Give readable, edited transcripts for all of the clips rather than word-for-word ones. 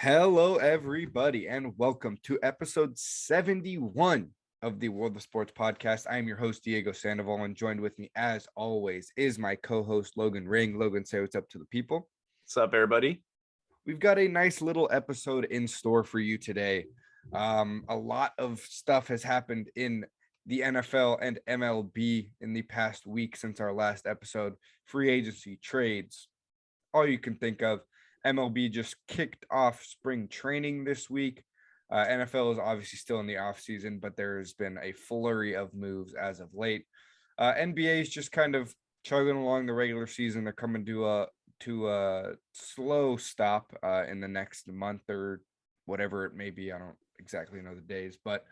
Hello, everybody, and welcome to episode 71 of the World of Sports podcast. I am your host, Diego Sandoval, and joined with me, as always, is my co-host, Logan Ring. Logan, say what's up to the people. What's up, everybody? We've got a nice little episode in store for you today. A lot of stuff has happened in the NFL and MLB in the past week since our last episode. Free agency, trades, all you can think of. MLB just kicked off spring training this week. NFL is obviously still in the offseason, but there's been a flurry of moves as of late. NBA is just kind of chugging along the regular season. They're coming to a slow stop in the next month or whatever it may be. I don't exactly know the days, but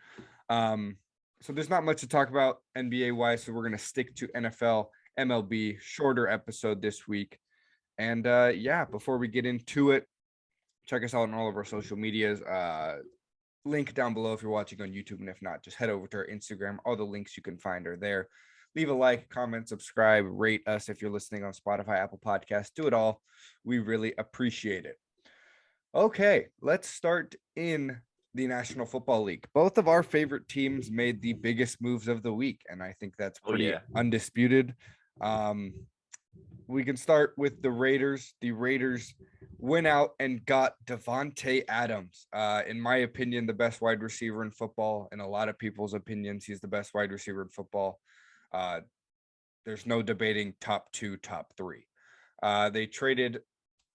so there's not much to talk about NBA wise. So we're going to stick to NFL, MLB, shorter episode this week. And before we get into it, check us out on all of our social medias. Link down below if you're watching on YouTube. And if not, just head over to our Instagram. All the links you can find are there. Leave a like, comment, subscribe, rate us if you're listening on Spotify, Apple Podcasts. Do it all. We really appreciate it. Okay, let's start in the National Football League. Both of our favorite teams made the biggest moves of the week, and I think that's pretty undisputed. We can start with the Raiders. The Raiders went out and got Davante Adams. In my opinion, the best wide receiver in football. In a lot of people's opinions, he's the best wide receiver in football. There's no debating top two, top three. They traded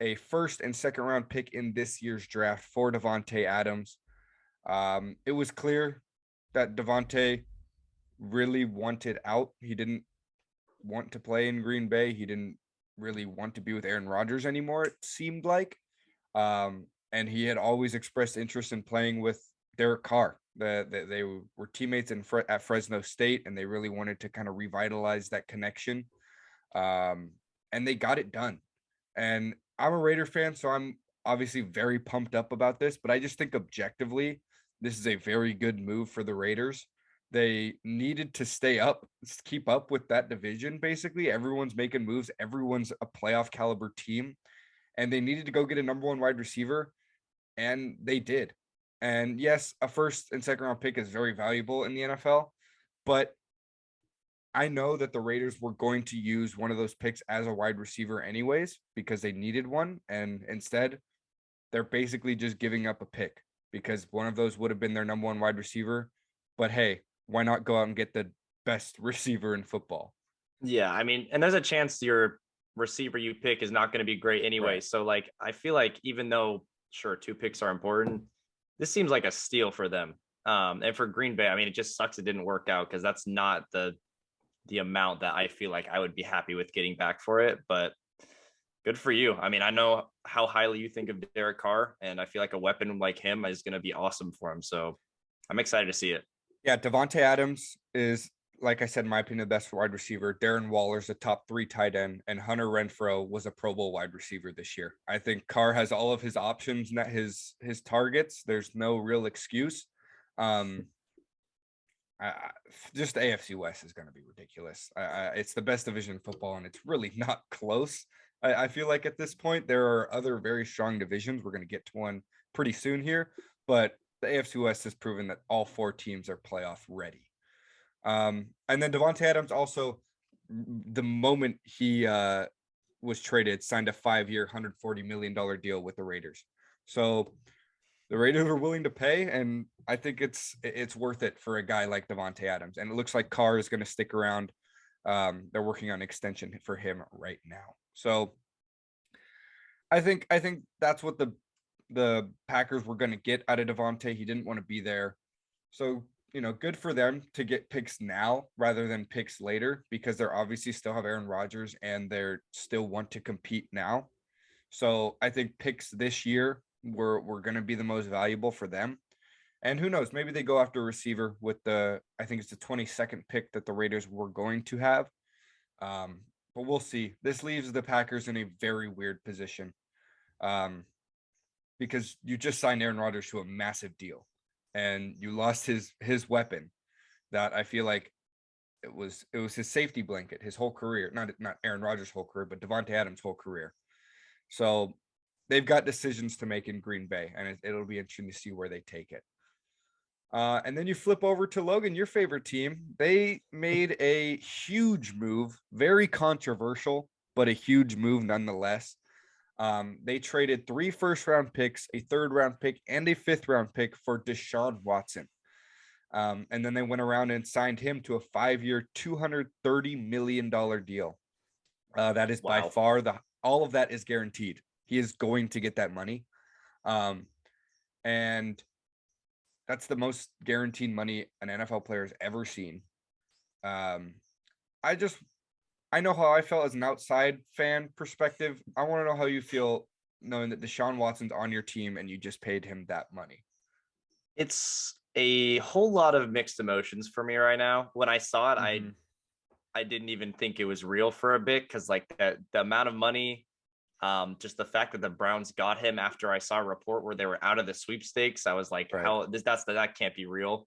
a first and second round pick in this year's draft for Davante Adams. It was clear that Davante really wanted out. He didn't want to play in Green Bay. He didn't really want to be with Aaron Rodgers anymore, it seemed like. And he had always expressed interest in playing with Derek Carr. They were teammates at Fresno State, and they really wanted to kind of revitalize that connection. And they got it done. And I'm a Raider fan, so I'm obviously very pumped up about this, but I just think objectively, this is a very good move for the Raiders. They needed to keep up with that division. Basically, everyone's making moves. Everyone's a playoff caliber team, and they needed to go get a number one wide receiver, and they did. And yes, a first and second round pick is very valuable in the NFL, but I know that the Raiders were going to use one of those picks as a wide receiver anyways, because they needed one. And instead, they're basically just giving up a pick because one of those would have been their number one wide receiver. But hey, why not go out and get the best receiver in football? Yeah, I mean, and there's a chance your receiver you pick is not going to be great anyway. Right. So, like, I feel like even though, sure, two picks are important, this seems like a steal for them. And for Green Bay, I mean, it just sucks it didn't work out because that's not the amount that I feel like I would be happy with getting back for it. But good for you. I mean, I know how highly you think of Derek Carr, and I feel like a weapon like him is going to be awesome for him. So I'm excited to see it. Yeah, Davante Adams is, like I said, in my opinion, the best wide receiver. Darren Waller's a top 3 tight end, and Hunter Renfrow was a Pro Bowl wide receiver this year. I think Carr has all of his options, not his targets. There's no real excuse. Just AFC West is going to be ridiculous. It's the best division in football, and it's really not close. I feel like at this point there are other very strong divisions. We're going to get to one pretty soon here, but the AFC West has proven that all 4 teams are playoff ready. And then Davante Adams also, the moment he was traded, signed a 5-year, $140 million deal with the Raiders. So the Raiders are willing to pay, and I think it's worth it for a guy like Davante Adams. And it looks like Carr is going to stick around. They're working on an extension for him right now. So I think that's what the Packers were going to get out of Davante. He didn't want to be there. So, good for them to get picks now rather than picks later, because they're obviously still have Aaron Rodgers and they're still want to compete now. So I think picks this year were going to be the most valuable for them. And who knows, maybe they go after a receiver with I think it's the 22nd pick that the Raiders were going to have. But we'll see. This leaves the Packers in a very weird position. Because you just signed Aaron Rodgers to a massive deal, and you lost his weapon that I feel like it was his safety blanket his whole career. Not Aaron Rodgers' whole career, but Davante Adams' whole career. So they've got decisions to make in Green Bay, and it'll be interesting to see where they take it. And then you flip over to Logan, your favorite team. They made a huge move, very controversial, but a huge move nonetheless. They traded 3 first-round picks, a 3rd-round pick, and a 5th-round pick for Deshaun Watson. And then they went around and signed him to a 5-year, $230 million deal. That is by far all of that is guaranteed. He is going to get that money. And that's the most guaranteed money an NFL player has ever seen. I know how I felt as an outside fan perspective. I want to know how you feel knowing that Deshaun Watson's on your team and you just paid him that money. It's a whole lot of mixed emotions for me right now. When I saw it, I didn't even think it was real for a bit, because like the amount of money, just the fact that the Browns got him after I saw a report where they were out of the sweepstakes, I was like, right. That can't be real.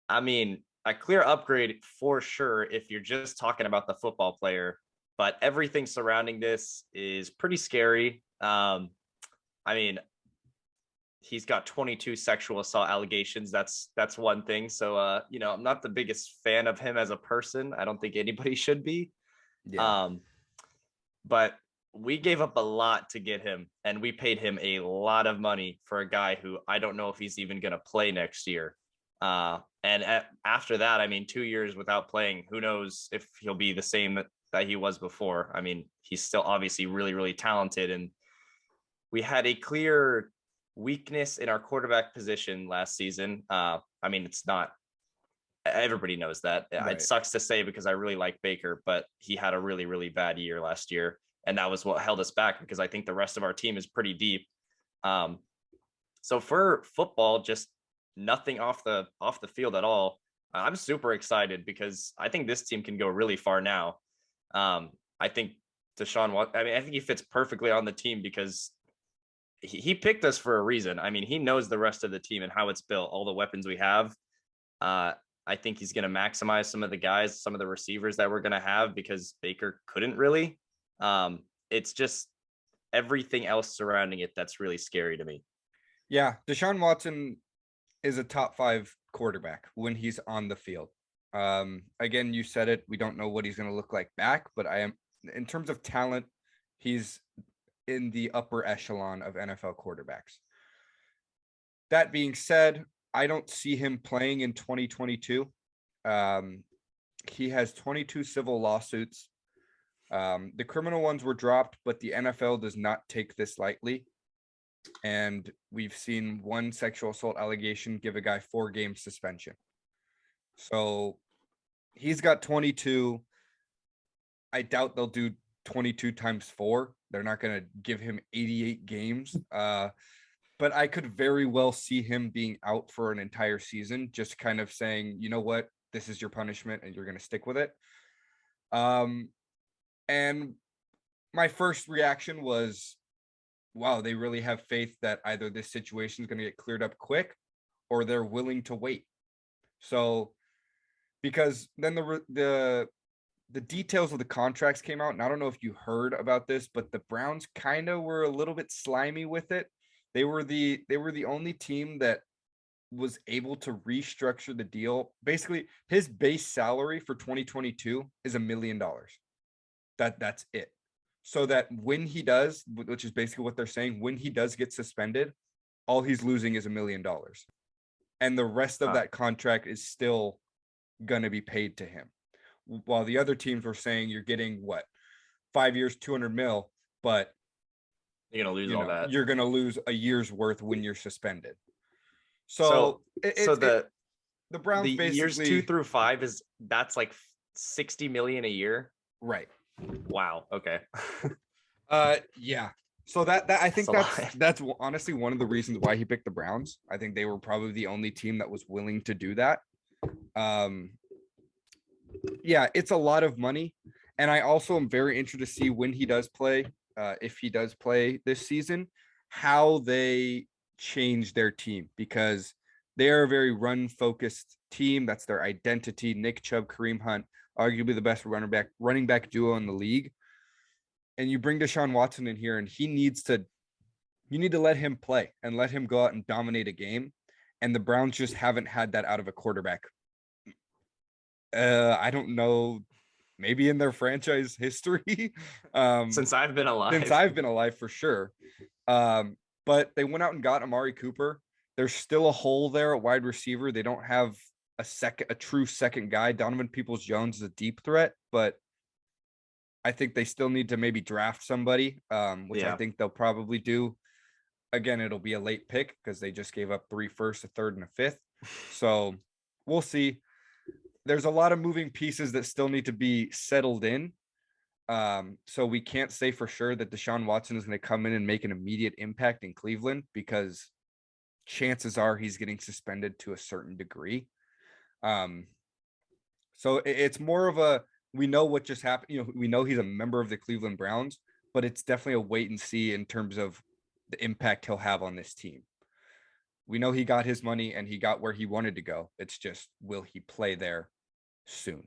I mean, a clear upgrade for sure if you're just talking about the football player, but everything surrounding this is pretty scary. I mean, he's got 22 sexual assault allegations. That's one thing. So, I'm not the biggest fan of him as a person. I don't think anybody should be. Yeah. But we gave up a lot to get him, and we paid him a lot of money for a guy who I don't know if he's even going to play next year. After that, I mean, 2 years without playing, who knows if he'll be the same that he was before. I mean, he's still obviously really, really talented. And we had a clear weakness in our quarterback position last season. I mean, it's not, everybody knows that. Right. It sucks to say because I really like Baker, but he had a really, really bad year last year. And that was what held us back, because I think the rest of our team is pretty deep. So for football, just nothing off the field at all. I'm super excited because I think this team can go really far now. I think I think he fits perfectly on the team because he picked us for a reason. I mean, he knows the rest of the team and how it's built, all the weapons we have. I think he's going to maximize some of the guys, some of the receivers that we're going to have, because Baker couldn't really. It's just everything else surrounding it that's really scary to me. Yeah, Deshaun Watson is a top 5 quarterback when he's on the field. Again, you said it. We don't know what he's going to look like back, but in terms of talent, he's in the upper echelon of NFL quarterbacks. That being said, I don't see him playing in 2022. He has 22 civil lawsuits. The criminal ones were dropped, but the NFL does not take this lightly. And we've seen one sexual assault allegation give a guy 4-game suspension. So he's got 22. I doubt they'll do 22 times 4. They're not going to give him 88 games. But I could very well see him being out for an entire season, just kind of saying, you know what, this is your punishment and you're going to stick with it. And my first reaction was, wow, they really have faith that either this situation is going to get cleared up quick or they're willing to wait. So, because then the details of the contracts came out, and I don't know if you heard about this, but the Browns kind of were a little bit slimy with it. They were the only team that was able to restructure the deal. Basically, his base salary for 2022 is $1 million. That's it. So that when he does, which is basically what they're saying, when he does get suspended, all he's losing is $1 million. And the rest of that contract is still going to be paid to him. While the other teams were saying you're getting 5 years, 200 mil, but you're going to lose all that. You're going to lose a year's worth when you're suspended. So the Browns the basically, years 2 through 5 that's like $60 million a year. Right. Wow. Okay. Yeah. So that I think that's honestly one of the reasons why he picked the Browns. I think they were probably the only team that was willing to do that. Yeah, it's a lot of money. And I also am very interested to see when he does play, if he does play this season, how they change their team, because they are a very run-focused team. That's their identity. Nick Chubb, Kareem Hunt, arguably the best running back duo in the league. And you bring Deshaun Watson in here, and he needs to You need to let him play and let him go out and dominate a game. And the Browns just haven't had that out of a quarterback. I don't know, maybe in their franchise history. Since I've been Since alive. I've been alive, for sure. But they went out and got Amari Cooper. There's still a hole there at wide receiver. They don't have a true second guy. Donovan Peoples-Jones is a deep threat, but I think they still need to maybe draft somebody, which I think they'll probably do. Again, it'll be a late pick because they just gave up 3 firsts, a third, and a fifth. So we'll see. There's a lot of moving pieces that still need to be settled in. So we can't say for sure that Deshaun Watson is going to come in and make an immediate impact in Cleveland, because chances are he's getting suspended to a certain degree. So it's more of a, we know what just happened. We know he's a member of the Cleveland Browns, but it's definitely a wait and see in terms of the impact he'll have on this team. We know he got his money and he got where he wanted to go. It's just, will he play there soon?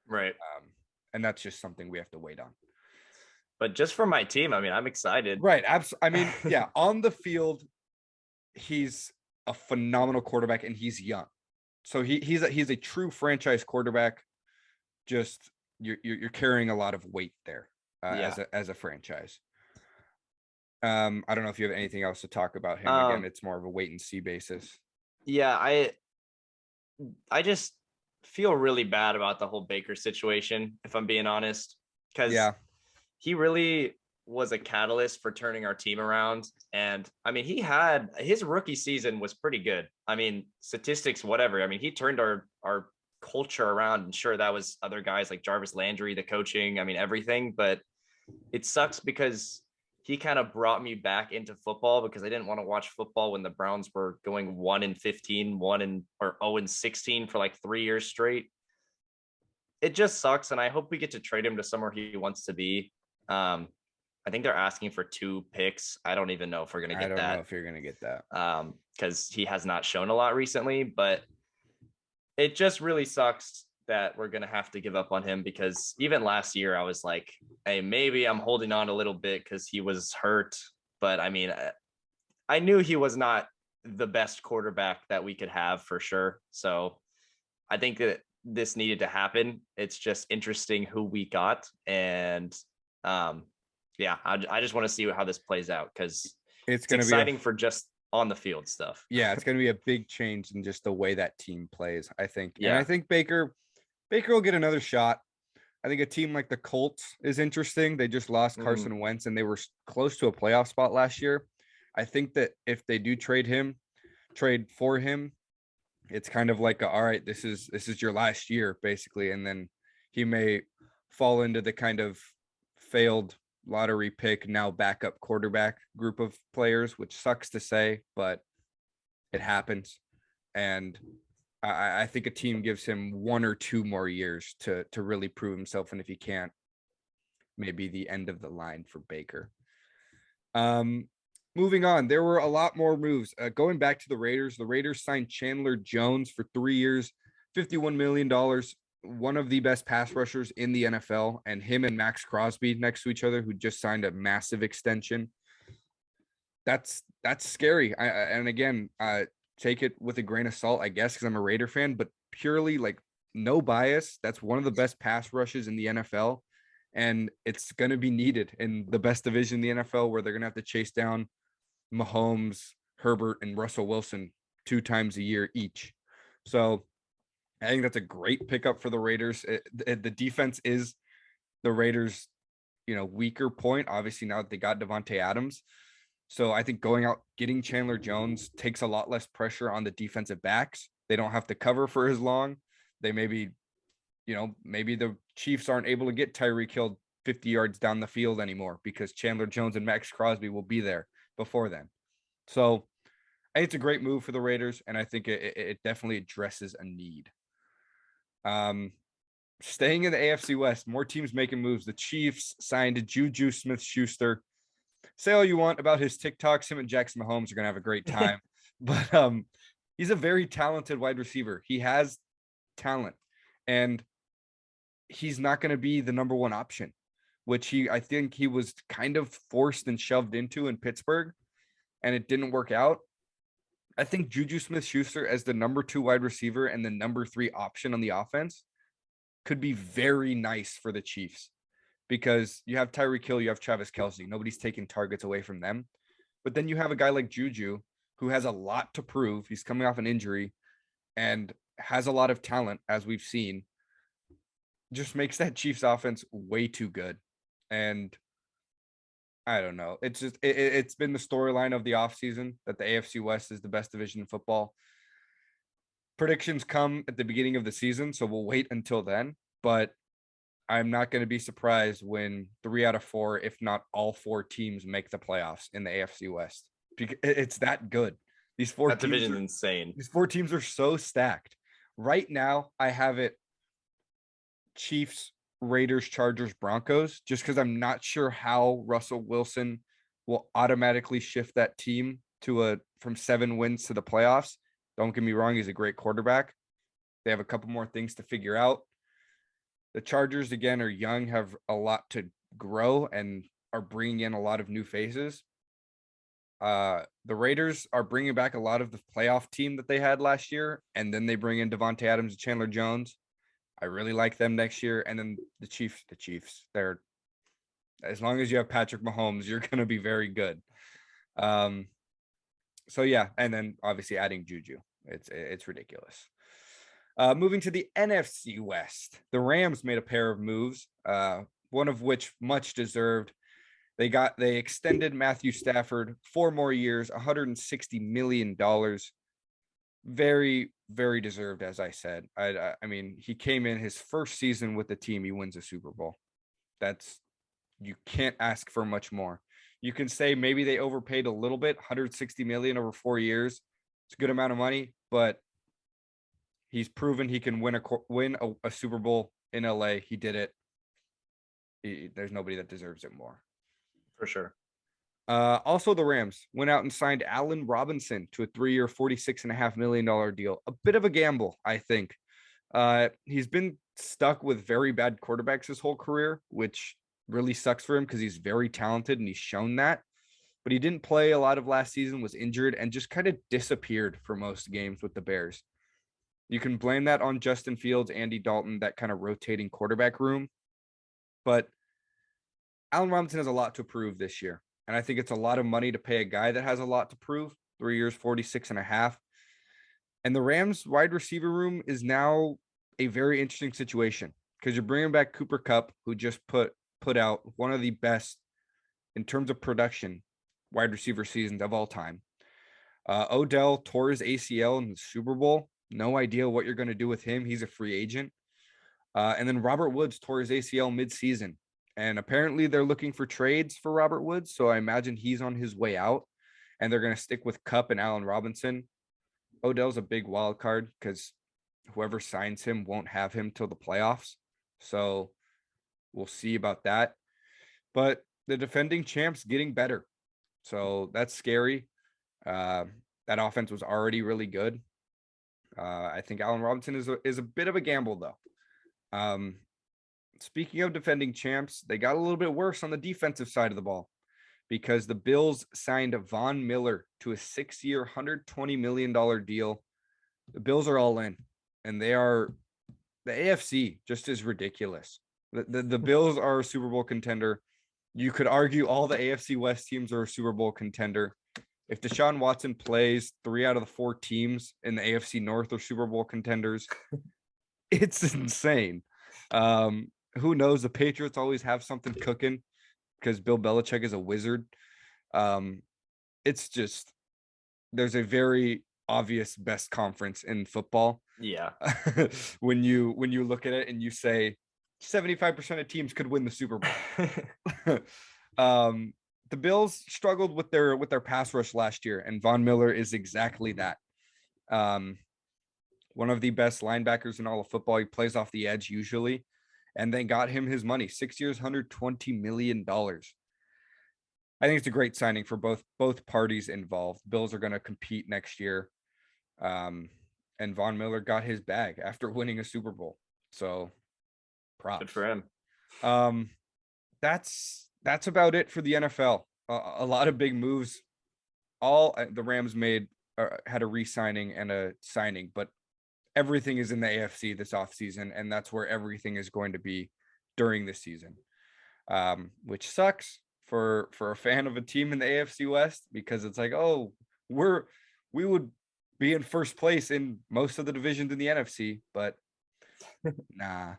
Right. And that's just something we have to wait on. But just for my team, I mean, I'm excited. Right. Absolutely. I mean, yeah, on the field, he's a phenomenal quarterback and he's young. So he's a true franchise quarterback. Just you're carrying a lot of weight there as a franchise. I don't know if you have anything else to talk about him. Again, it's more of a wait and see basis. Yeah, I just feel really bad about the whole Baker situation, if I'm being honest, because he really was a catalyst for turning our team around. And I mean, his rookie season was pretty good. I mean, statistics, whatever. I mean, he turned our culture around, and sure, that was other guys like Jarvis Landry, the coaching, I mean, everything. But it sucks because he kind of brought me back into football, because I didn't want to watch football when the Browns were going 1-15, 0-16 for like 3 years straight. It just sucks. And I hope we get to trade him to somewhere he wants to be. I think they're asking for 2 picks. I don't even know if we're going to get that. I don't know if you're going to get that. Because he has not shown a lot recently, but it just really sucks that we're going to have to give up on him, because even last year I was like, hey, maybe I'm holding on a little bit because he was hurt. But I mean, I knew he was not the best quarterback that we could have for sure. So I think that this needed to happen. It's just interesting who we got. And I just want to see how this plays out, because it's going to be exciting for just on the field stuff. Yeah, it's going to be a big change in just the way that team plays, I think. Yeah. And I think Baker will get another shot. I think a team like the Colts is interesting. They just lost Carson Wentz and they were close to a playoff spot last year. I think that if they do trade for him, it's kind of like, all right, this is your last year basically. And then he may fall into the kind of failed lottery pick, now backup quarterback group of players, which sucks to say, but it happens. And I think a team gives him 1 or 2 more years to really prove himself. And if he can't, maybe the end of the line for Baker. Moving on, there were a lot more moves. Going back to the Raiders signed Chandler Jones for 3 years, $51 million, one of the best pass rushers in the NFL, and him and Max Crosby next to each other, who just signed a massive extension. That's scary. And again, take it with a grain of salt, I guess, because I'm a Raider fan, but purely like no bias. That's one of the best pass rushes in the NFL. And it's going to be needed in the best division in the NFL, where they're going to have to chase down Mahomes, Herbert, and Russell Wilson 2 times a year each. So I think that's a great pickup for the Raiders. The defense is the Raiders, weaker point, obviously, now that they got Davante Adams. So I think going out, getting Chandler Jones takes a lot less pressure on the defensive backs. They don't have to cover for as long. They maybe the Chiefs aren't able to get Tyreek Hill 50 yards down the field anymore, because Chandler Jones and Max Crosby will be there before then. So I think it's a great move for the Raiders, and I think it definitely addresses a need. Staying in the AFC West, more teams making moves. The Chiefs signed Juju Smith-Schuster. Say all you want about his TikToks. Him and Jackson Mahomes are going to have a great time. But he's a very talented wide receiver. He has talent. And he's not going to be the number 1 option, which I think he was kind of forced and shoved into in Pittsburgh. and it didn't work out, I think Juju Smith-Schuster as the number 2 wide receiver and the number 3 option on the offense could be very nice for the Chiefs, because you have Tyreek Hill, you have Travis Kelce. Nobody's taking targets away from them. But then you have a guy like Juju who has a lot to prove. He's coming off an injury and has a lot of talent, as we've seen. Just makes that Chiefs offense way too good. And I don't know. It's just it's been the storyline of the offseason that the AFC West is the best division in football. Predictions come at the beginning of the season, so we'll wait until then. But I'm not going to be surprised when 3 out of 4, if not all 4 teams, make the playoffs in the AFC West. Because it's that good. These 4 That teams division's insane. These 4 teams are so stacked. Right now, I have it Chiefs, Raiders, Chargers, Broncos, just because I'm not sure how Russell Wilson will automatically shift that team to from 7 wins to the playoffs. Don't get me wrong, he's a great quarterback. They have a couple more things to figure out. The Chargers, again, are young, have a lot to grow, and are bringing in a lot of new faces. The Raiders are bringing back a lot of the playoff team that they had last year, and then they bring in Davante Adams and Chandler Jones. I really like them next year. And then the Chiefs, they're, as long as you have Patrick Mahomes, you're going to be very good. So yeah, and then obviously adding Juju, it's ridiculous. Moving to the NFC West, the Rams made a pair of moves, one of which much deserved. They extended Matthew Stafford 4 more years, $160 million. Very, very deserved, as I said. I mean, he came in his first season with the team, he wins a Super Bowl. You can't ask for much more. You can say maybe they overpaid a little bit, $160 million over 4 years. It's a good amount of money, but he's proven he can win a Super Bowl in LA. He did it. There's nobody that deserves it more. For sure. Also, the Rams went out and signed Allen Robinson to a 3-year, $46.5 million deal. A bit of a gamble, I think. He's been stuck with very bad quarterbacks his whole career, which really sucks for him because he's very talented and he's shown that. But he didn't play a lot of last season, was injured, and just kind of disappeared for most games with the Bears. You can blame that on Justin Fields, Andy Dalton, that kind of rotating quarterback room. But Allen Robinson has a lot to prove this year. And I think it's a lot of money to pay a guy that has a lot to prove. 3 years, 46.5. And the Rams wide receiver room is now a very interesting situation because you're bringing back Cooper Kupp, who just put out one of the best in terms of production wide receiver seasons of all time. Odell tore his ACL in the Super Bowl. No idea what you're going to do with him. He's a free agent. And then Robert Woods tore his ACL midseason. And apparently they're looking for trades for Robert Woods. So I imagine he's on his way out. And they're going to stick with Kupp and Allen Robinson. Odell's a big wild card because whoever signs him won't have him till the playoffs. So we'll see about that. But the defending champ's getting better. So that's scary. That offense was already really good. I think Allen Robinson is a bit of a gamble, though. Speaking of defending champs, they got a little bit worse on the defensive side of the ball because the Bills signed Von Miller to a 6-year, $120 million deal. The Bills are all in, and the AFC just is ridiculous. The Bills are a Super Bowl contender. You could argue all the AFC West teams are a Super Bowl contender. If Deshaun Watson plays, 3 out of the 4 teams in the AFC North are Super Bowl contenders. It's insane. Who knows? The Patriots always have something cooking because Bill Belichick is a wizard. It's just, there's a very obvious best conference in football. Yeah. when you look at it and you say 75% of teams could win the Super Bowl. The Bills struggled with their pass rush last year, and Von Miller is exactly that. One of the best linebackers in all of football. He plays off the edge usually, and they got him his money. 6 years, $120 million. I think it's a great signing for both parties involved. Bills are going to compete next year. And Von Miller got his bag after winning a Super Bowl. So props. Good for him. That's about it for the NFL. A lot of big moves the Rams had a re-signing and a signing, but everything is in the AFC this offseason, and that's where everything is going to be during this season, which sucks for a fan of a team in the AFC West, because it's like, oh, we would be in first place in most of the divisions in the NFC, but nah.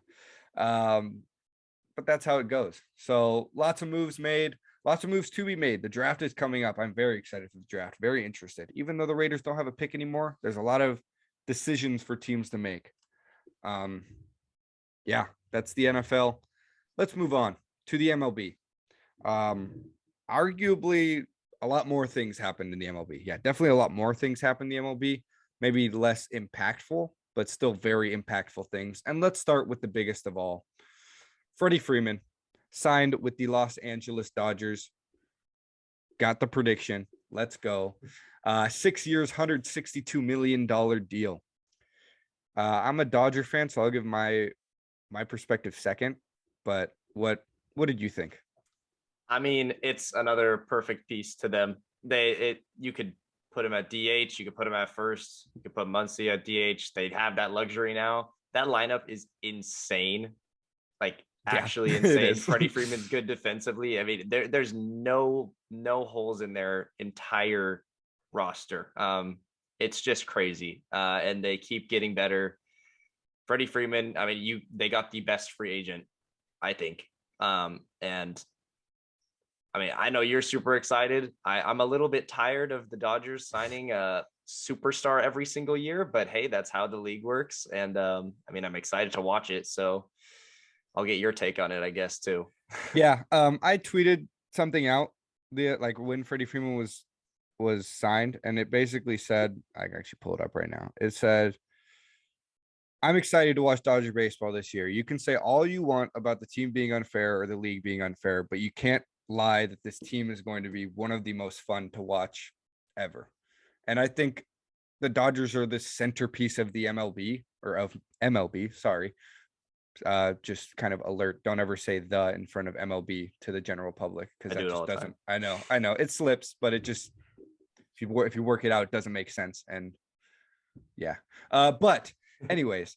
But that's how it goes. So lots of moves made, lots of moves to be made. The draft is coming up. I'm very excited for the draft, very interested. Even though the Raiders don't have a pick anymore, there's a lot of decisions for teams to make. Yeah, that's the NFL. Let's move on to the MLB. Arguably a lot more things happened in the MLB. Yeah, definitely a lot more things happened in the MLB. Maybe less impactful, but still very impactful things. And let's start with the biggest of all. Freddie Freeman signed with the Los Angeles Dodgers. Got the prediction. Let's go. 6 years, $162 million deal. I'm a Dodger fan, so I'll give my perspective second. But what did you think? I mean, it's another perfect piece to them. You could put him at DH, you could put him at first, you could put Muncy at DH. They have that luxury now. That lineup is insane. Like, actually insane. Freddie Freeman's good defensively. I mean, there's no holes in their entire roster. It's just crazy. And they keep getting better. Freddie Freeman, I mean, they got the best free agent, I think. And I mean, I know you're super excited. I'm a little bit tired of the Dodgers signing a superstar every single year, but hey, that's how the league works. And I mean, I'm excited to watch it. So I'll get your take on it, I guess, too. Yeah. I tweeted something out when Freddie Freeman was signed, and it basically said, I can actually pull it up right now. It said, I'm excited to watch Dodger baseball this year. You can say all you want about the team being unfair or the league being unfair, but you can't lie that this team is going to be one of the most fun to watch ever. And I think the Dodgers are the centerpiece of the MLB. Sorry. Just kind of alert. Don't ever say the in front of MLB to the general public, because that just doesn't. I know it slips, but it just, if you work it out, it doesn't make sense. And yeah. But anyways,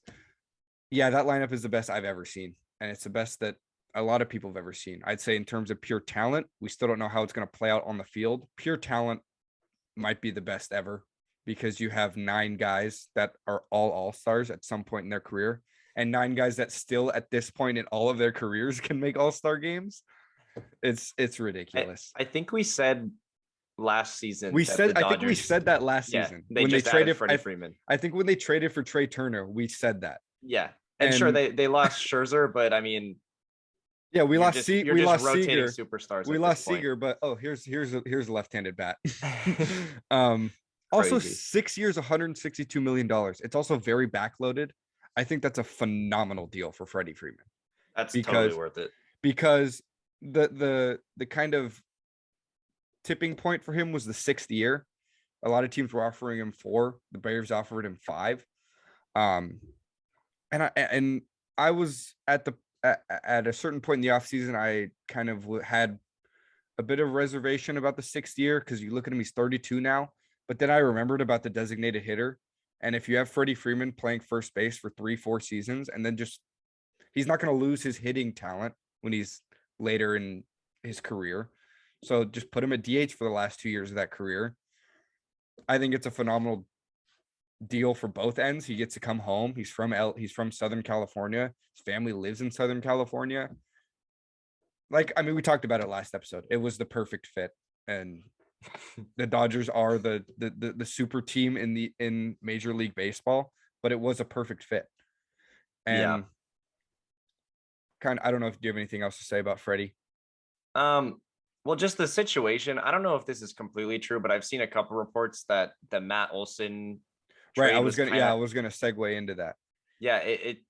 yeah, that lineup is the best I've ever seen, and it's the best that a lot of people have ever seen. I'd say in terms of pure talent, we still don't know how it's going to play out on the field. Pure talent might be the best ever, because you have 9 guys that are all-stars at some point in their career, and 9 guys that still at this point in all of their careers can make all-star games. It's ridiculous. I think we said last season. I think we said that last season when they traded Freddie Freeman. I think when they traded for Trey Turner, we said that. Yeah. And sure, they lost Scherzer, but I mean, yeah, we lost Seager. Superstars. We lost Seager, but here's a left-handed bat. Also 6 years, $162 million. It's also very backloaded. I think that's a phenomenal deal for Freddie Freeman. That's totally worth it. Because the kind of tipping point for him was the 6th year. A lot of teams were offering him 4. The Braves offered him 5. And I was at a certain point in the offseason, I kind of had a bit of reservation about the 6th year, because you look at him, he's 32 now. But then I remembered about the designated hitter. And if you have Freddie Freeman playing first base for 3-4 seasons, and then he's not going to lose his hitting talent when he's later in his career. So just put him at DH for the last 2 years of that career. I think it's a phenomenal deal for both ends. He gets to come home. He's from Southern California. His family lives in Southern California. Like, I mean, we talked about it last episode. It was the perfect fit, and the Dodgers are the super team in Major League Baseball, but it was a perfect fit. And I don't know if you have anything else to say about Freddie. Well, just the situation. I don't know if this is completely true, but I've seen a couple reports that the Matt Olson trade I was gonna segue into that. Yeah,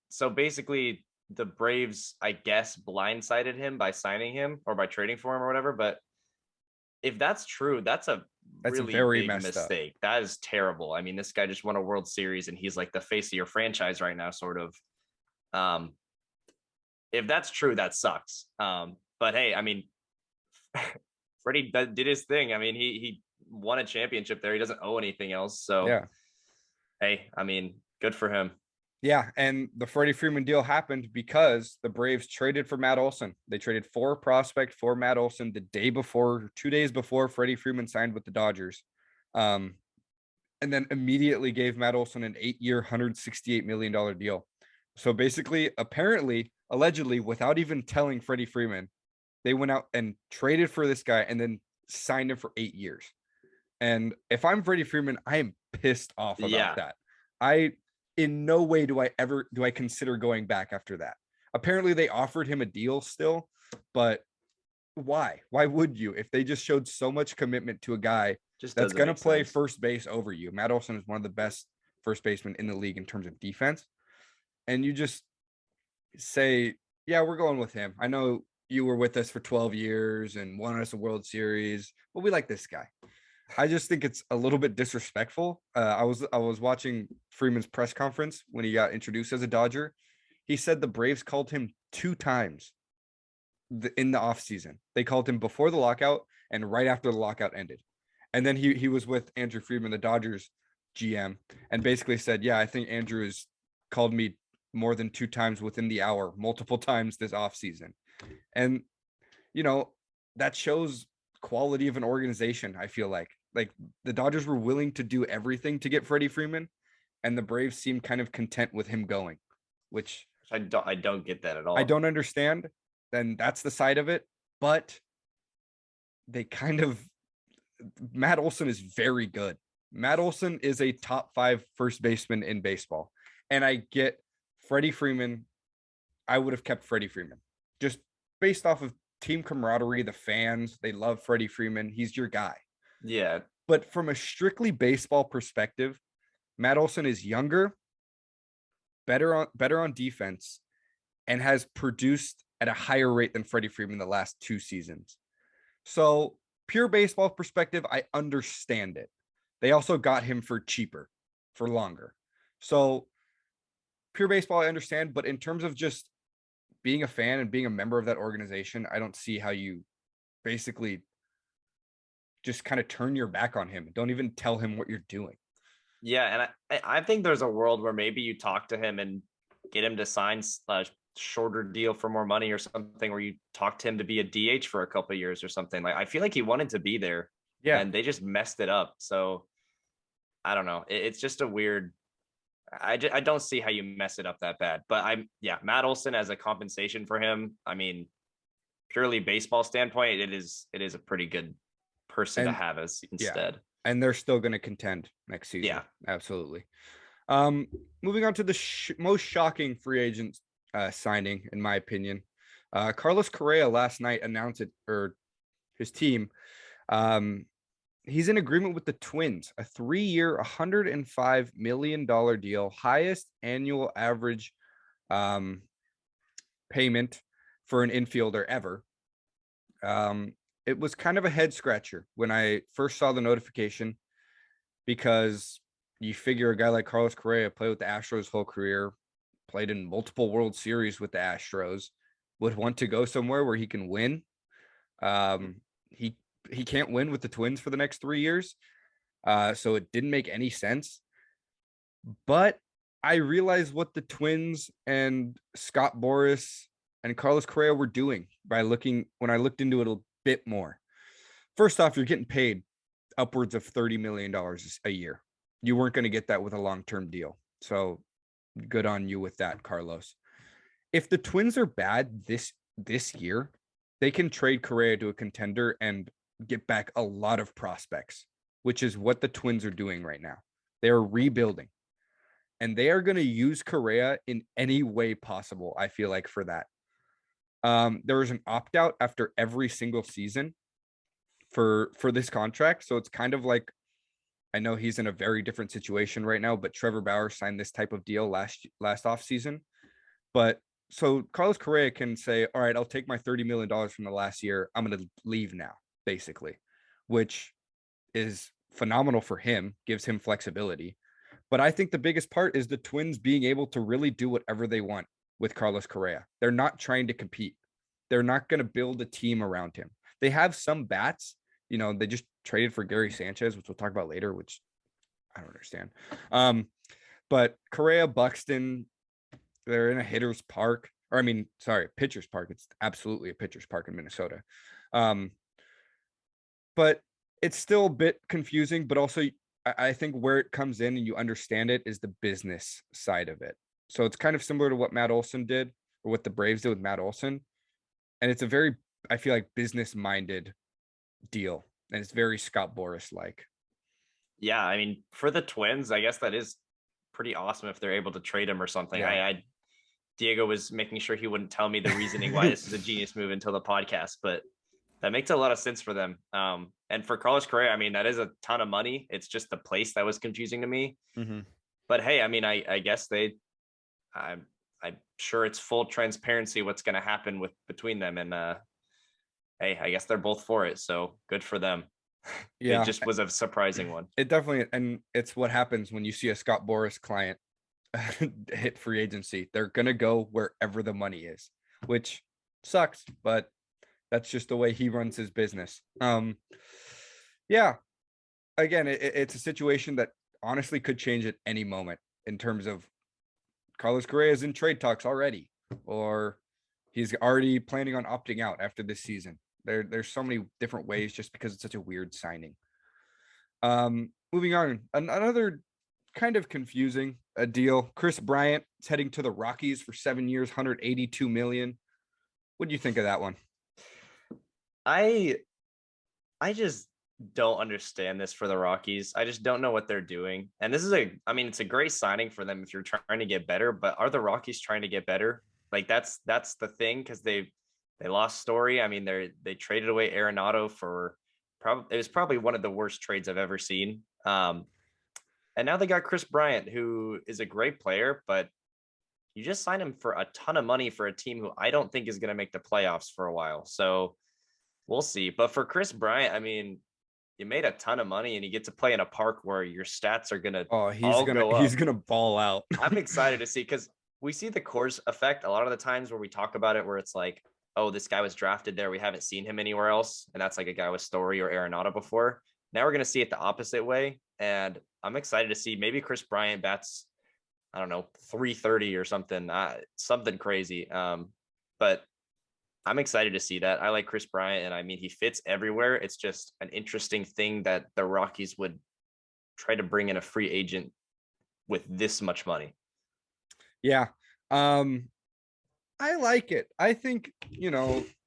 so basically the Braves, I guess, blindsided him by signing him or by trading for him or whatever. But if that's true, that's a really very big mistake. Up. That is terrible. I mean, this guy just won a World Series and he's like the face of your franchise right now, sort of. If that's true, that sucks. But hey, I mean, Freddie did his thing. I mean, he won a championship there. He doesn't owe anything else. So, Yeah. hey, I mean, good for him. Yeah, and the Freddie Freeman deal happened because the Braves traded for Matt Olson. They traded for prospect for Matt Olson the day before, 2 days before Freddie Freeman signed with the Dodgers. And then immediately gave Matt Olson an 8-year, $168 million deal. So basically, apparently, allegedly, without even telling Freddie Freeman, they went out and traded for this guy and then signed him for 8 years. And if I'm Freddie Freeman, I am pissed off about that. In no way do I consider going back after that. Apparently they offered him a deal still, but why? Why would you? If they just showed so much commitment to a guy that's going to play first base over you. Matt Olson is one of the best first basemen in the league in terms of defense. And you just say, yeah, we're going with him. I know you were with us for 12 years and won us a World Series, but we like this guy. I just think it's a little bit disrespectful. I was watching Freeman's press conference when he got introduced as a Dodger. He said the Braves called him 2 times in the offseason. They called him before the lockout and right after the lockout ended. And then he was with Andrew Friedman, the Dodgers GM, and basically said, yeah, I think Andrew has called me more than 2 times within the hour, multiple times this offseason. And, that shows quality of an organization. I feel like the Dodgers were willing to do everything to get Freddie Freeman, and the Braves seemed kind of content with him going, which I don't get that at all. I don't understand. Then that's the side of it, but Matt Olson is very good. Matt Olson is a top 5 first baseman in baseball, and I get Freddie Freeman. I would have kept Freddie Freeman just based off of team camaraderie. The fans, they love Freddie Freeman. He's your guy. Yeah. But from a strictly baseball perspective, Matt Olson is younger, better on defense, and has produced at a higher rate than Freddie Freeman the last 2 seasons. So pure baseball perspective, I understand it. They also got him for cheaper, for longer. So pure baseball, I understand. But in terms of just being a fan and being a member of that organization, I don't see how you basically just kind of turn your back on him. Don't even tell him what you're doing. Yeah, and I think there's a world where maybe you talk to him and get him to sign a shorter deal for more money or something, where you talk to him to be a DH for a couple of years or something. Like, I feel like he wanted to be there, and they just messed it up. So I don't know. It's just a weird. I don't see how you mess it up that bad. But Matt Olson as a compensation for him. I mean, purely baseball standpoint, it is a pretty good person to have as instead. And they're still going to contend next season. Yeah, absolutely. Moving on to the most shocking free agent signing, in my opinion. Carlos Correa last night announced it, or his team. He's in agreement with the Twins, a 3-year, $105 million deal, highest annual average payment for an infielder ever. It was kind of a head scratcher when I first saw the notification, because you figure a guy like Carlos Correa played with the Astros whole career, played in multiple World Series with the Astros, would want to go somewhere where he can win. He can't win with the Twins for the next 3 years. So it didn't make any sense. But I realized what the Twins and Scott Boras and Carlos Correa were doing when I looked into it a bit more. First off, you're getting paid upwards of $30 million a year. You weren't going to get that with a long-term deal. So good on you with that, Carlos. If the Twins are bad this year, they can trade Correa to a contender and get back a lot of prospects, which is what the Twins are doing right now. They're rebuilding, and they are going to use Correa in any way possible, I feel like, for that. There was an opt-out after every single season for this contract. So it's kind of like, I know he's in a very different situation right now, but Trevor Bauer signed this type of deal last offseason. But so Carlos Correa can say, all right, I'll take my $30 million from the last year. I'm going to leave now, basically, which is phenomenal for him, gives him flexibility. But I think the biggest part is the Twins being able to really do whatever they want with Carlos Correa. They're not trying to compete. They're not going to build a team around him. They have some bats, they just traded for Gary Sanchez, which we'll talk about later, which I don't understand. But Correa, Buxton, they're in a hitter's park, or pitcher's park. It's absolutely a pitcher's park in Minnesota. But it's still a bit confusing, but also I think where it comes in and you understand it is the business side of it. So it's kind of similar to what Matt Olson did, or what the Braves did with Matt Olson. And it's a very, I feel like, business-minded deal. And it's very Scott Boras-like. Yeah, I mean, for the Twins, I guess that is pretty awesome if they're able to trade him or something. Yeah. Diego was making sure he wouldn't tell me the reasoning why this is a genius move until the podcast, but that makes a lot of sense for them. And for Carlos Correa, I mean, that is a ton of money. It's just the place that was confusing to me. Mm-hmm. But hey, I mean, I guess I'm sure it's full transparency what's going to happen between them. And hey, I guess they're both for it. So good for them. Yeah. It just was a surprising one. It definitely, and it's what happens when you see a Scott Boras client hit free agency. They're going to go wherever the money is, which sucks, but that's just the way he runs his business. Yeah, again, it's a situation that honestly could change at any moment in terms of Carlos Correa is in trade talks already, or he's already planning on opting out after this season. There's so many different ways just because it's such a weird signing. Moving on, another kind of confusing deal. Chris Bryant is heading to the Rockies for 7 years, $182 million. What do you think of that one? I just don't understand this for the Rockies. I just don't know what they're doing. And this is it's a great signing for them if you're trying to get better, but are the Rockies trying to get better? Like that's the thing, because they lost Story. I mean, they traded away Arenado for it was probably one of the worst trades I've ever seen. And now they got Chris Bryant, who is a great player, but you just signed him for a ton of money for a team who I don't think is going to make the playoffs for a while. So we'll see. But for Chris Bryant, I mean, you made a ton of money and you get to play in a park where your stats are going to he's going to ball out. I'm excited to see, because we see the Coors effect a lot of the times where we talk about it, where it's like, oh, this guy was drafted there, we haven't seen him anywhere else. And that's like a guy with Story or Arenado before. Now we're going to see it the opposite way. And I'm excited to see maybe Chris Bryant bats, I don't know, 330 or something, something crazy. But I'm excited to see that. I like Chris Bryant, and I mean, he fits everywhere. It's just an interesting thing that the Rockies would try to bring in a free agent with this much money. Yeah. I like it. I think,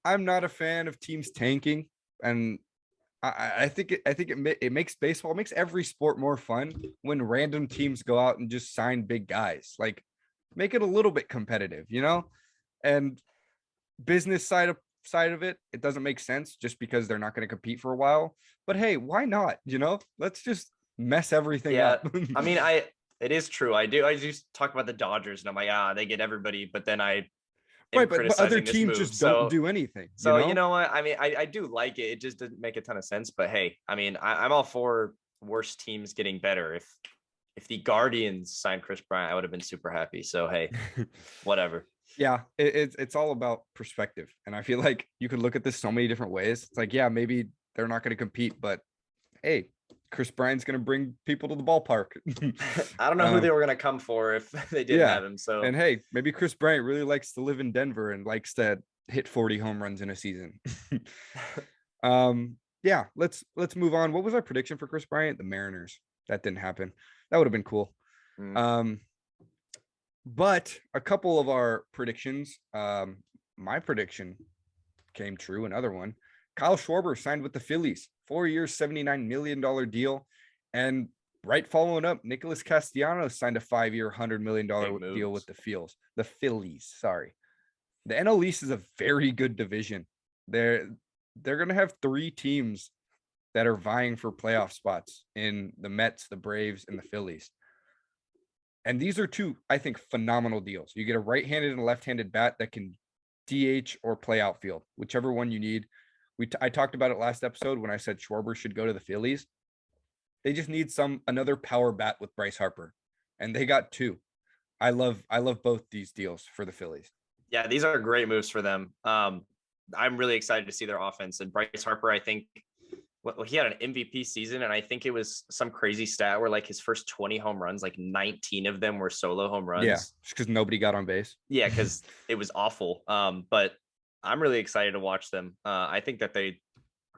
I'm not a fan of teams tanking, and I think it makes baseball, makes every sport more fun when random teams go out and just sign big guys. Like, make it a little bit competitive, and business side of it doesn't make sense just because they're not going to compete for a while. But hey, why not? Let's just mess everything up. I mean, it is true. I just talk about the Dodgers and I'm like, they get everybody, but then but other teams just don't do anything. So you know what? I mean, I do like it. It just didn't make a ton of sense. But hey, I mean, I'm all for worse teams getting better. If the Guardians signed Chris Bryant, I would have been super happy. So hey, whatever. Yeah, it's all about perspective. And I feel like you could look at this so many different ways. It's like, yeah, maybe they're not going to compete, but hey, Chris Bryant's going to bring people to the ballpark. I don't know who they were going to come for if they didn't have him. So, and hey, maybe Chris Bryant really likes to live in Denver and likes to hit 40 home runs in a season. Yeah, let's move on. What was our prediction for Chris Bryant? The Mariners. That didn't happen. That would have been cool. But a couple of our predictions, my prediction came true. Another one. Kyle Schwarber signed with the Phillies, 4 years, $79 million deal. And right following up, Nicholas Castellanos signed a 5-year, $100 million deal with the Phillies. Sorry. The NL East is a very good division. They're going to have 3 teams that are vying for playoff spots in the Mets, the Braves, and the Phillies. And these are 2, I think, phenomenal deals. You get a right-handed and a left-handed bat that can DH or play outfield, whichever one you need. I talked about it last episode when I said Schwarber should go to the Phillies. They just need another power bat with Bryce Harper, and they got 2. I love both these deals for the Phillies. Yeah, these are great moves for them. I'm really excited to see their offense, and Bryce Harper, I think well, he had an MVP season, and I think it was some crazy stat where like his first 20 home runs, like 19 of them were solo home Yeah, runs. just because nobody got on base. Yeah, because it was awful. But I'm really excited to watch them. I think that they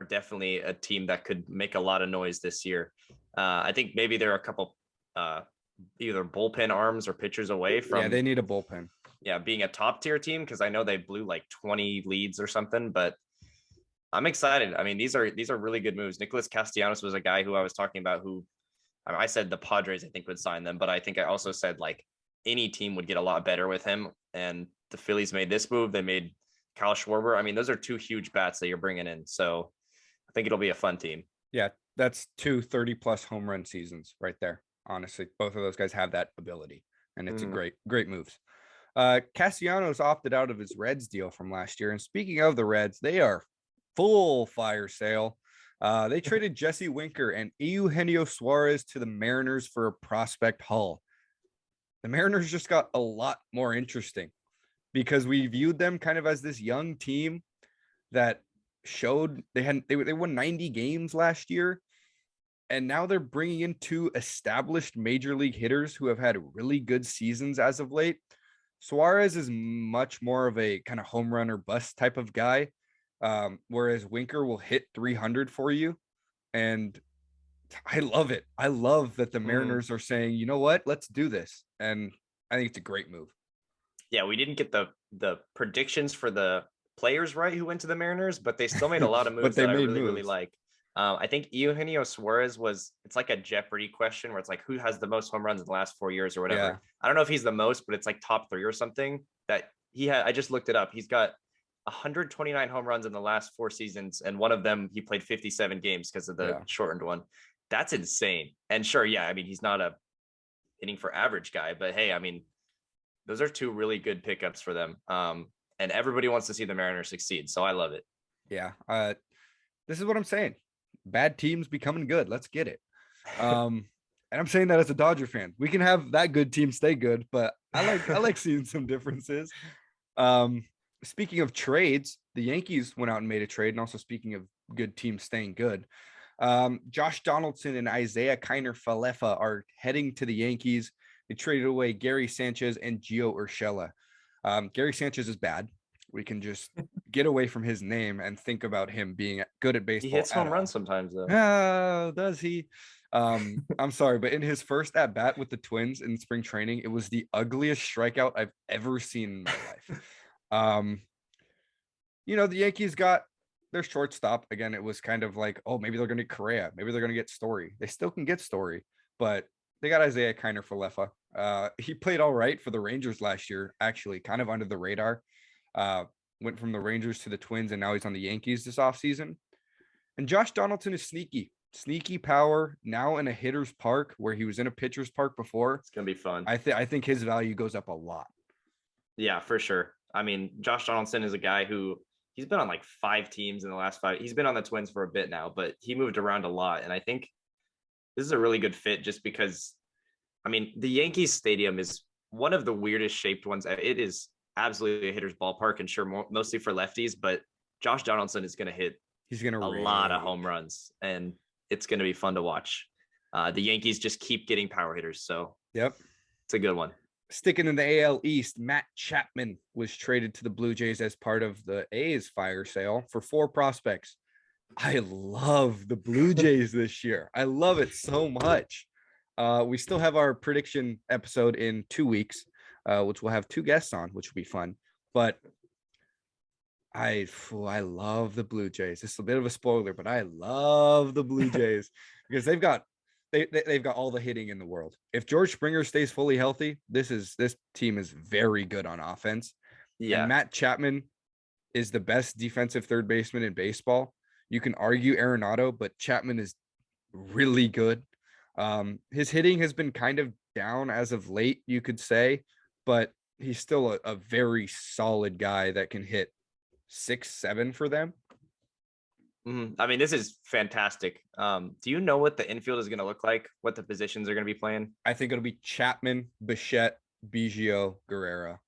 are definitely a team that could make a lot of noise this year. I think maybe they're a couple either bullpen arms or pitchers away Yeah, they from need a bullpen. being a top tier team, because I know they blew like 20 leads or something, but I'm excited. I mean, these are really good moves. Nicholas Castellanos was a guy who I was talking about who I said the Padres I think would sign them, but I think I also said like any team would get a lot better with him. And the Phillies made this move. They made Kyle Schwarber. I mean, those are two huge bats that you're bringing in. So I think it'll be a fun team. Yeah, that's 2 30+ home run seasons right there. Honestly, both of those guys have that ability, and it's a great moves. Castellanos opted out of his Reds deal from last year. And speaking of the Reds, they are full fire sale. They traded Jesse Winker and Eugenio Suarez to the Mariners for a prospect haul. The Mariners just got a lot more interesting because we viewed them kind of as this young team that showed they won 90 games last year, and now they're bringing in two established major league hitters who have had really good seasons as of late. Suarez is much more of a kind of home run or bust type of guy, whereas Winker will hit 300 for you. And I love it. I love that the Mariners are saying, you know what, let's do this. And I think it's a great move. Yeah, we didn't get the predictions for the players right who went to the Mariners, but they still made a lot of moves that I really like. I think Eugenio Suarez it's like a Jeopardy question where it's like, who has the most home runs in the last 4 years or whatever. Yeah. I don't know if he's the most, but it's like top 3 or something that he had. I just looked it up. He's got 129 home runs in the last 4 seasons. And one of them, he played 57 games because of the shortened one. That's insane. And sure, yeah, I mean, he's not a hitting for average guy, but hey, I mean, those are 2 really good pickups for them. And everybody wants to see the Mariners succeed. So I love it. Yeah. This is what I'm saying. Bad teams becoming good. Let's get it. And I'm saying that as a Dodger fan. We can have that good team stay good, but I like seeing some differences. Speaking of trades, the Yankees went out and made a trade. And also speaking of good teams staying good, Josh Donaldson and Isaiah Kiner-Falefa are heading to the Yankees. They traded away Gary Sanchez and Gio Urshela. Gary Sanchez is bad. We can just get away from his name and think about him being good at baseball. He hits home runs sometimes, though. Oh, does he? I'm sorry, but in his first at bat with the Twins in spring training, it was the ugliest strikeout I've ever seen in my life. The Yankees got their shortstop. Again, it was kind of like, oh, maybe they're going to get Correa. Maybe they're going to get Story. They still can get Story, but they got Isaiah Kiner-Falefa. He played all right for the Rangers last year, actually, kind of under the radar. Went from the Rangers to the Twins, and now he's on the Yankees this offseason. And Josh Donaldson is sneaky power, now in a hitter's park where he was in a pitcher's park before. It's going to be fun. I think his value goes up a lot. Yeah, for sure. I mean, Josh Donaldson is a guy who he's been on like 5 teams in the last 5. He's been on the Twins for a bit now, but he moved around a lot. And I think this is a really good fit just because, I mean, the Yankees Stadium is one of the weirdest shaped ones. It is absolutely a hitter's ballpark, and sure, mostly for lefties, but Josh Donaldson is going to hit a lot of home runs, and it's going to be fun to watch. The Yankees just keep getting power hitters, so yep, it's a good one. Sticking in the AL East, Matt Chapman was traded to the Blue Jays as part of the A's fire sale for 4 prospects. I love the Blue Jays this year. I love it so much. We still have our prediction episode in 2 weeks, which we'll have 2 guests on, which will be fun. But I love the Blue Jays. It's a bit of a spoiler, but I love the Blue Jays because they've got all the hitting in the world. If George Springer stays fully healthy, this team is very good on offense. Yeah. And Matt Chapman is the best defensive third baseman in baseball. You can argue Arenado, but Chapman is really good. His hitting has been kind of down as of late, you could say, but he's still a very solid guy that can hit 6-7 for them. I mean, this is fantastic. Do you know what the infield is going to look like? What the positions are going to be playing? I think it'll be Chapman, Bichette, Biggio, Guerrera.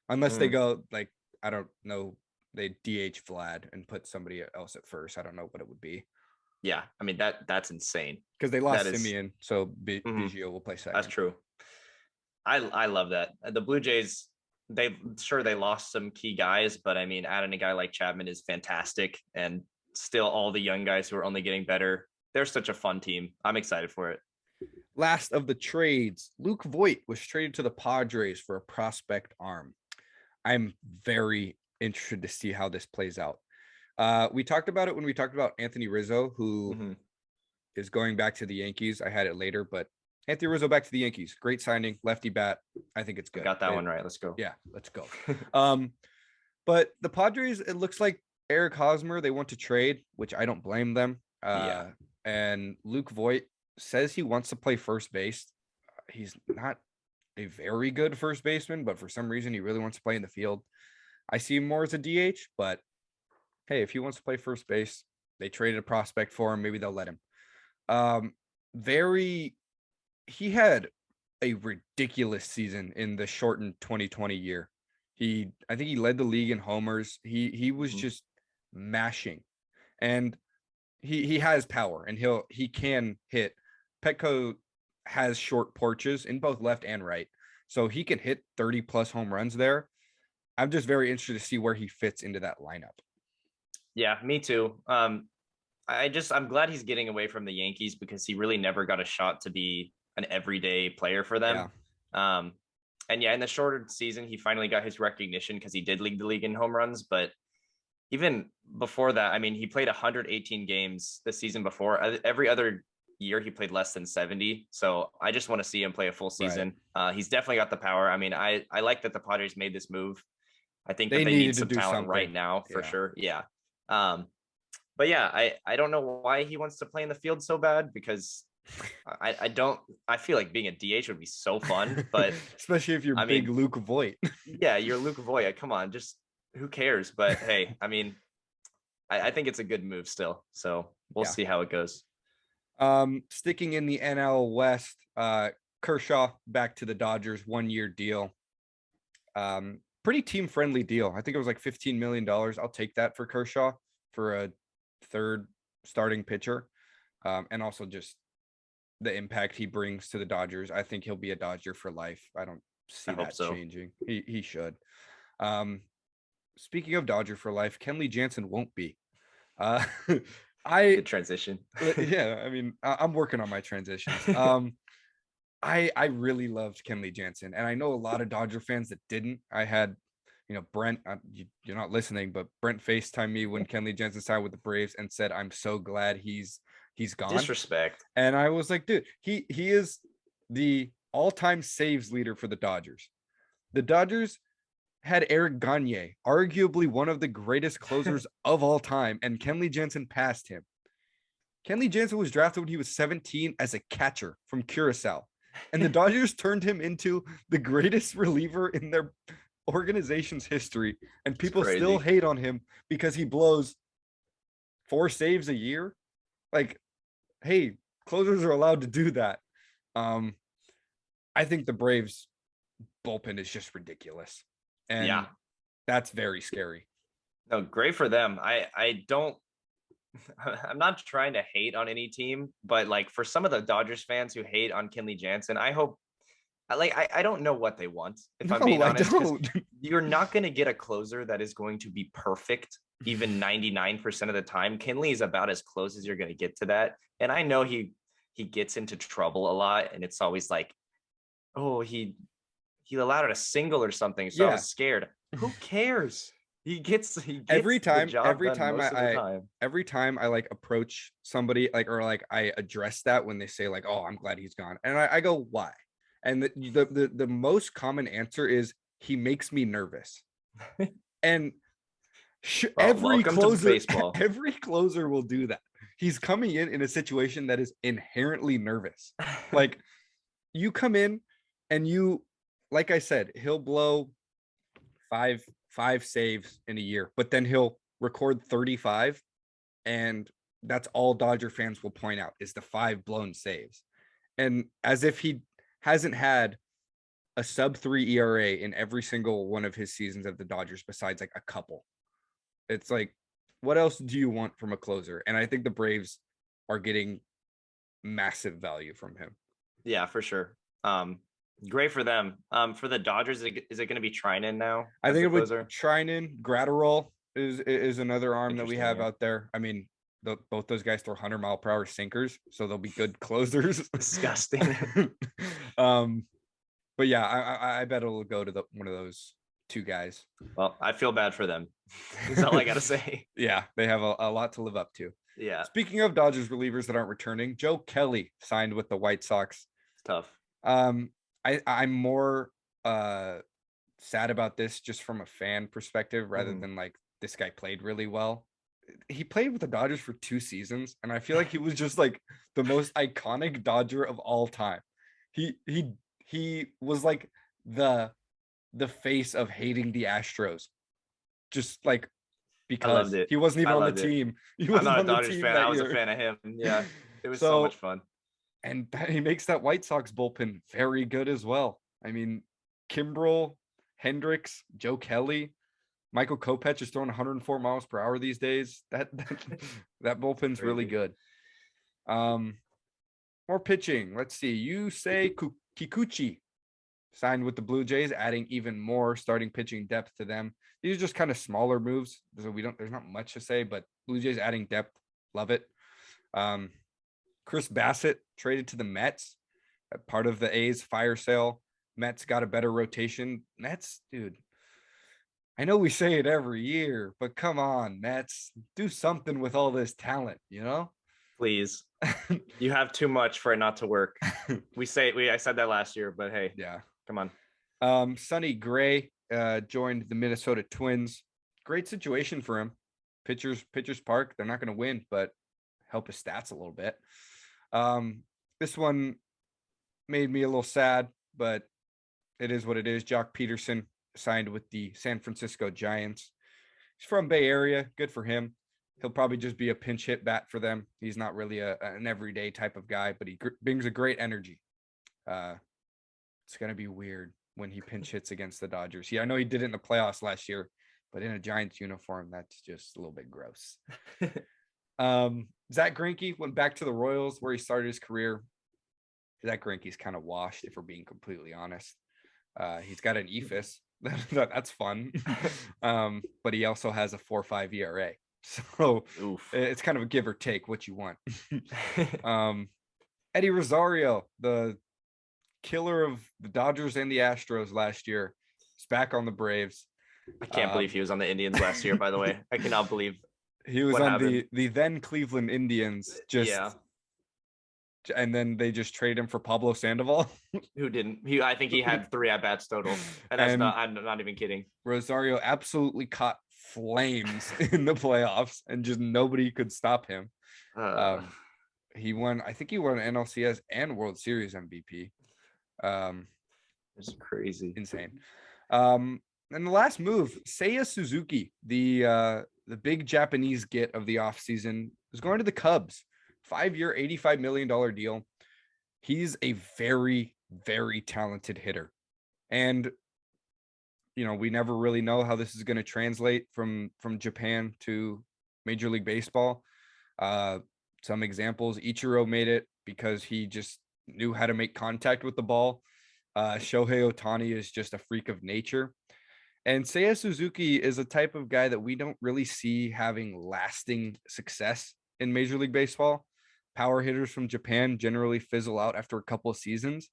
Unless they go like, I don't know, they DH Vlad and put somebody else at first. I don't know what it would be. Yeah, I mean that's insane. because they lost That is Simeon, so Mhm. Biggio will play second. That's true. I love that. The Blue Jays, they lost some key guys, but I mean, adding a guy like Chapman is fantastic, and still all the young guys who are only getting better. They're such a fun team. I'm excited for it. Last of the trades, Luke Voit was traded to the Padres for a prospect arm. I'm very interested to see how this plays out. We talked about it when we talked about Anthony Rizzo, who Mm-hmm. is going back to the Yankees. I had it later, but Anthony Rizzo back to the Yankees. Great signing, lefty bat. I think it's good. Got that one right. Let's go. Yeah, let's go. But the Padres, it looks like Eric Hosmer, they want to trade, which I don't blame them. Yeah. And Luke Voit says he wants to play first base. He's not a very good first baseman, but for some reason he really wants to play in the field. I see him more as a DH, but hey, if he wants to play first base, they traded a prospect for him. Maybe they'll let him. He had a ridiculous season in the shortened 2020 year. I think he led the league in homers. He was just mashing, and he has power, and he can hit. Petco has short porches in both left and right, so he can hit 30 plus home runs there. I'm just very interested to see where he fits into that lineup. Yeah, me too. I'm glad he's getting away from the Yankees because he really never got a shot to be an everyday player for them. Yeah. And yeah, in the shorter season, he finally got his recognition because he did lead the league in home runs. But even before that, I mean, he played 118 games the season before. Every other year, he played less than 70. So I just want to see him play a full season. Right. He's definitely got the power. I mean, I like that the Padres made this move. I think they need some talent something right now for sure. Yeah. But yeah, I don't know why he wants to play in the field so bad because I feel like being a DH would be so fun, but especially if you're big Luke Voit. Yeah, you're Luke Voit. Come on, just who cares? But hey, I mean, I think it's a good move still. So we'll see how it goes. Sticking in the NL West, Kershaw back to the Dodgers, 1-year deal. Pretty team friendly deal. I think it was like $15 million. I'll take that for Kershaw for a third starting pitcher. And also just the impact he brings to the Dodgers. I think he'll be a Dodger for life. I don't see that changing. He should. Speaking of Dodger for life, Kenley Jansen won't be. Good transition. Yeah, I mean, I'm working on my transitions. I really loved Kenley Jansen, and I know a lot of Dodger fans that didn't. I had, Brent, you're not listening, but Brent FaceTimed me when Kenley Jansen signed with the Braves and said, "I'm so glad he's gone." Disrespect. And I was like, dude, he is the all-time saves leader for the Dodgers. The Dodgers had Eric Gagne, arguably one of the greatest closers of all time, and Kenley Jansen passed him. Kenley Jansen was drafted when he was 17 as a catcher from Curacao, and the Dodgers turned him into the greatest reliever in their organization's history, and people still hate on him because he blows 4 saves a year. Like, hey, closers are allowed to do that. I think the Braves bullpen is just ridiculous. And that's very scary. No, great for them. I'm not trying to hate on any team, but like for some of the Dodgers fans who hate on Kenley Jansen, I don't know what they want. If I'm being honest, you're not going to get a closer that is going to be perfect even 99% of the time. Kenley is about as close as you're going to get to that. And I know he gets into trouble a lot, and it's always like, oh, he allowed a single or something, so I was scared. Who cares? He gets every time I like approach somebody or I address that when they say like, oh, I'm glad he's gone, and I go, why? And the most common answer is he makes me nervous. And every closer will do that. He's coming in a situation that is inherently nervous. Like, you come in and like I said, he'll blow five saves in a year, but then he'll record 35, and that's all Dodger fans will point out is the 5 blown saves. And as if he hasn't had a sub-3 ERA in every single one of his seasons of the Dodgers besides like a couple. It's like, what else do you want from a closer? And I think the Braves are getting massive value from him. Yeah, for sure. Great for them. For the Dodgers, is it going to be Trinan now? I As think the it would closer? Trinan, Gratterall is another arm that we Interesting, have yeah. out there. I mean, both those guys throw 100-mile-per-hour sinkers, so they'll be good closers. Disgusting. But yeah, I bet it'll go to one of those two guys. Well, I feel bad for them. That's all I got to say. Yeah, they have a lot to live up to. Yeah, Speaking of Dodgers relievers that aren't returning, Joe Kelly signed with the White Sox. it's tough. I'm more sad about this just from a fan perspective rather than like this guy played really well. He played with the Dodgers for 2 seasons, and I feel like he was just like the most iconic Dodger of all time. He was like the face of hating the Astros, just like I loved because it. he wasn't even I on the loved it. team. He I'm wasn't not a on the Dodgers team fan. that I was year. a fan of him. Yeah, it was so So much fun. and he makes that White Sox bullpen very good as well. I mean, Kimbrel, Hendricks, Joe Kelly, Michael Kopech is throwing 104 miles per hour these days. That bullpen's really good. More pitching. Let's see. You say Kikuchi signed with the Blue Jays, adding even more starting pitching depth to them. These are just kind of smaller moves, so there's not much to say, but Blue Jays adding depth, love it. Chris Bassett traded to the Mets, part of the A's fire sale. Mets got a better rotation. Mets, dude, I know we say it every year, but come on, Mets, do something with all this talent, you know? Please. You have too much for it not to work. I said that last year, but hey, Yeah. come on. Sonny Gray joined the Minnesota Twins. Great situation for him. Pitchers Park. They're not going to win, but help his stats a little bit. This one made me a little sad, but it is what it is. Jock Peterson signed with the San Francisco Giants. He's from Bay Area. Good for him. He'll probably just be a pinch hit bat for them. He's not really an everyday type of guy, but he brings a great energy. It's going to be weird when he pinch hits against the Dodgers. Yeah, I know he did it in the playoffs last year, but in a Giants uniform, that's just a little bit gross. Zach Greinke went back to the Royals where he started his career. Zach Greinke's kind of washed, if we're being completely honest. He's got an EFIS. That's fun. But he also has a 4.5 ERA. So it's kind of a give or take what you want. Eddie Rosario, the killer of the Dodgers and the Astros last year, is back on the Braves. I can't believe he was on the Indians last year, by the way. I cannot believe he was on the then Cleveland Indians. And then they just traded him for Pablo Sandoval. Who didn't? I think he had 3 at-bats total. And I'm not even kidding. Rosario absolutely caught flames in the playoffs and just nobody could stop him. He won NLCS and World Series MVP. It's crazy. Insane. And the last move, Seiya Suzuki, the big Japanese get of the offseason, is going to the Cubs. 5-year, $85 million deal. He's a very, very talented hitter. And, we never really know how this is going to translate from Japan to Major League Baseball. Some examples, Ichiro made it because he just knew how to make contact with the ball. Shohei Ohtani is just a freak of nature. And Seiya Suzuki is a type of guy that we don't really see having lasting success in Major League Baseball. Power hitters from Japan generally fizzle out after a couple of seasons,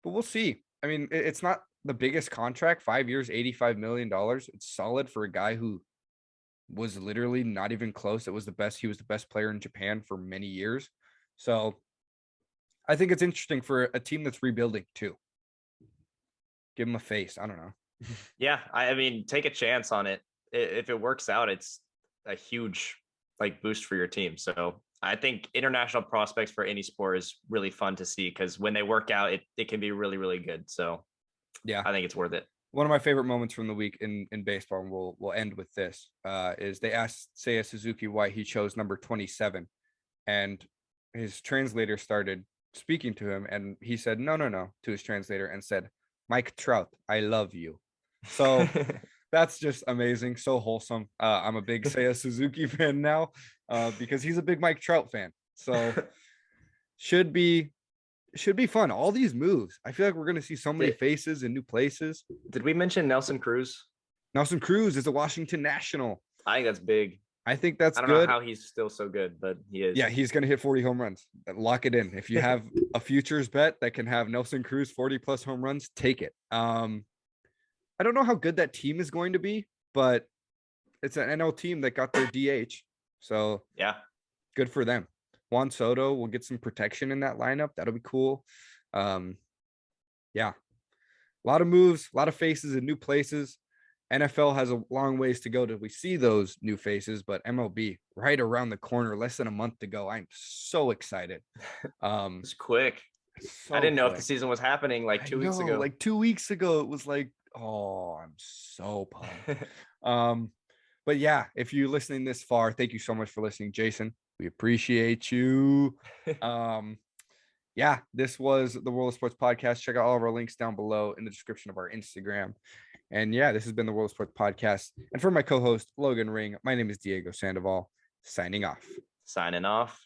but we'll see. I mean, it's not the biggest contract, 5 years, $85 million. It's solid for a guy who was literally not even close. He was the best player in Japan for many years. So I think it's interesting for a team that's rebuilding too. Give him a face. I don't know. Yeah. I mean, take a chance on it. If it works out, it's a huge boost for your team. So I think international prospects for any sport is really fun to see because when they work out, it can be really, really good. So yeah, I think it's worth it. One of my favorite moments from the week in baseball, and we'll end with this, is they asked Seiya Suzuki why he chose number 27, and his translator started speaking to him, and he said no to his translator and said, "Mike Trout, I love you." So that's just amazing. So wholesome. I'm a big Seiya Suzuki fan now because he's a big Mike Trout fan. So should be fun. All these moves. I feel like we're going to see so many faces in new places. Did we mention Nelson Cruz? Nelson Cruz is a Washington National. I think that's big. I think that's good. I don't know how he's still so good, but he is. Yeah, he's going to hit 40 home runs. Lock it in. If you have a futures bet that can have Nelson Cruz 40 plus home runs, take it. I don't know how good that team is going to be, but it's an NL team that got their DH. So yeah, good for them. Juan Soto will get some protection in that lineup. That'll be cool. Yeah, a lot of moves, a lot of faces in new places. NFL has a long ways to go till we see those new faces, but MLB right around the corner, less than a month to go. I'm so excited. It's quick. So I didn't know quick. if the season was happening like 2 weeks ago. Like 2 weeks ago, it was like, oh, I'm so pumped. But yeah, if you're listening this far, thank you so much for listening, Jason. We appreciate you. Yeah, this was the World of Sports Podcast. Check out all of our links down below in the description of our Instagram. And yeah, this has been the World of Sports Podcast. And for my co-host, Logan Ring, my name is Diego Sandoval, signing off. Signing off.